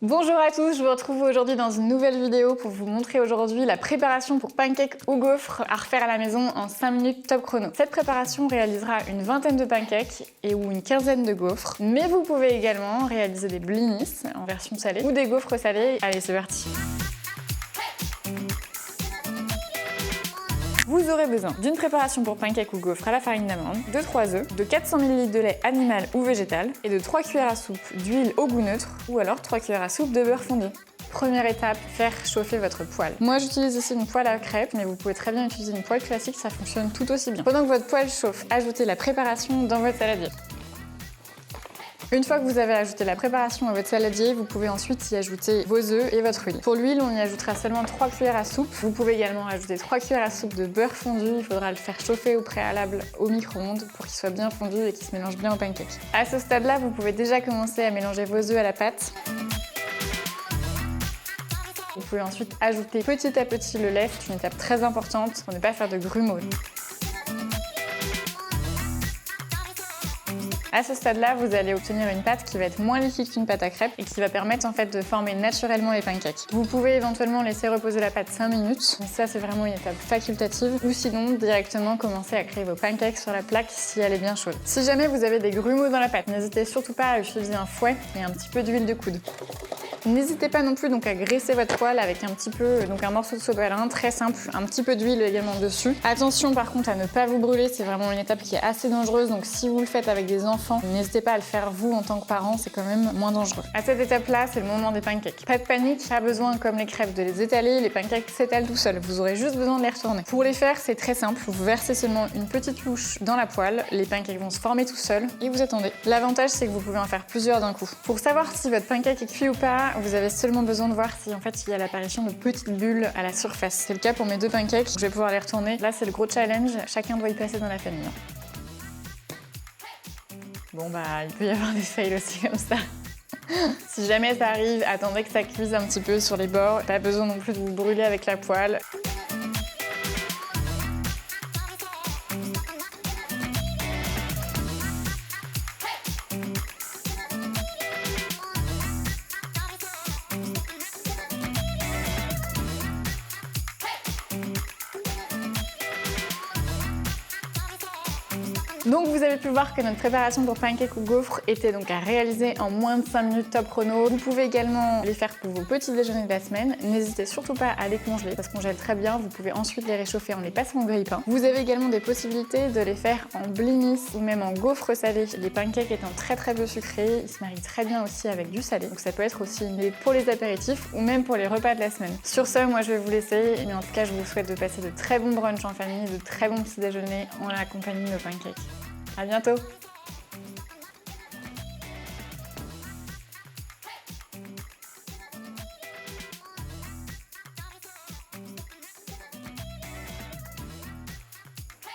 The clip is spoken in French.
Bonjour à tous, je vous retrouve aujourd'hui dans une nouvelle vidéo pour vous montrer aujourd'hui la préparation pour pancakes ou gaufres à refaire à la maison en 5 minutes top chrono. Cette préparation réalisera une vingtaine de pancakes et ou une quinzaine de gaufres, mais vous pouvez également réaliser des blinis en version salée ou des gaufres salées. Allez, c'est parti! Vous aurez besoin d'une préparation pour pancakes ou gaufres à la farine d'amande, de 3 œufs, de 400 ml de lait animal ou végétal et de 3 cuillères à soupe d'huile au goût neutre ou alors 3 cuillères à soupe de beurre fondu. Première étape, faire chauffer votre poêle. Moi j'utilise ici une poêle à crêpes, mais vous pouvez très bien utiliser une poêle classique, ça fonctionne tout aussi bien. Pendant que votre poêle chauffe, ajoutez la préparation dans votre saladier. Une fois que vous avez ajouté la préparation à votre saladier, vous pouvez ensuite y ajouter vos œufs et votre huile. Pour l'huile, on y ajoutera seulement 3 cuillères à soupe. Vous pouvez également ajouter 3 cuillères à soupe de beurre fondu. Il faudra le faire chauffer au préalable au micro-ondes pour qu'il soit bien fondu et qu'il se mélange bien au pancake. À ce stade-là, vous pouvez déjà commencer à mélanger vos œufs à la pâte. Vous pouvez ensuite ajouter petit à petit le lait. C'est une étape très importante pour ne pas faire de grumeaux. À ce stade-là, vous allez obtenir une pâte qui va être moins liquide qu'une pâte à crêpes et qui va permettre en fait de former naturellement les pancakes. Vous pouvez éventuellement laisser reposer la pâte 5 minutes, mais ça c'est vraiment une étape facultative, ou sinon directement commencer à créer vos pancakes sur la plaque si elle est bien chaude. Si jamais vous avez des grumeaux dans la pâte, n'hésitez surtout pas à utiliser un fouet et un petit peu d'huile de coude. N'hésitez pas non plus donc à graisser votre poêle avec un morceau de sopalin, très simple, un petit peu d'huile également dessus. Attention par contre à ne pas vous brûler, c'est vraiment une étape qui est assez dangereuse, donc si vous le faites avec des enfants, n'hésitez pas à le faire vous en tant que parent, c'est quand même moins dangereux. À cette étape-là, c'est le moment des pancakes. Pas de panique, pas besoin comme les crêpes de les étaler, les pancakes s'étalent tout seuls, vous aurez juste besoin de les retourner. Pour les faire, c'est très simple, vous versez seulement une petite louche dans la poêle, les pancakes vont se former tout seuls et vous attendez. L'avantage c'est que vous pouvez en faire plusieurs d'un coup. Pour savoir si votre pancake est cuit ou pas, vous avez seulement besoin de voir si en fait il y a l'apparition de petites bulles à la surface. C'est le cas pour mes 2 pancakes, je vais pouvoir les retourner. Là c'est le gros challenge, chacun doit y passer dans la famille. Bon bah il peut y avoir des fails aussi comme ça. Si jamais ça arrive, attendez que ça cuise un petit peu sur les bords. Pas besoin non plus de vous brûler avec la poêle. Donc vous avez pu voir que notre préparation pour pancakes ou gaufres était donc à réaliser en moins de 5 minutes top chrono. Vous pouvez également les faire pour vos petits déjeuners de la semaine. N'hésitez surtout pas à les congeler, ça se congèle très bien. Vous pouvez ensuite les réchauffer en les passant au grille-pain. Vous avez également des possibilités de les faire en blinis ou même en gaufres salées. Les pancakes étant très peu sucrés, ils se marient très bien aussi avec du salé. Donc ça peut être aussi une idée pour les apéritifs ou même pour les repas de la semaine. Sur ce, moi je vais vous laisser, mais en tout cas je vous souhaite de passer de très bons brunchs en famille, de très bons petits déjeuners en la compagnie de nos pancakes. À bientôt!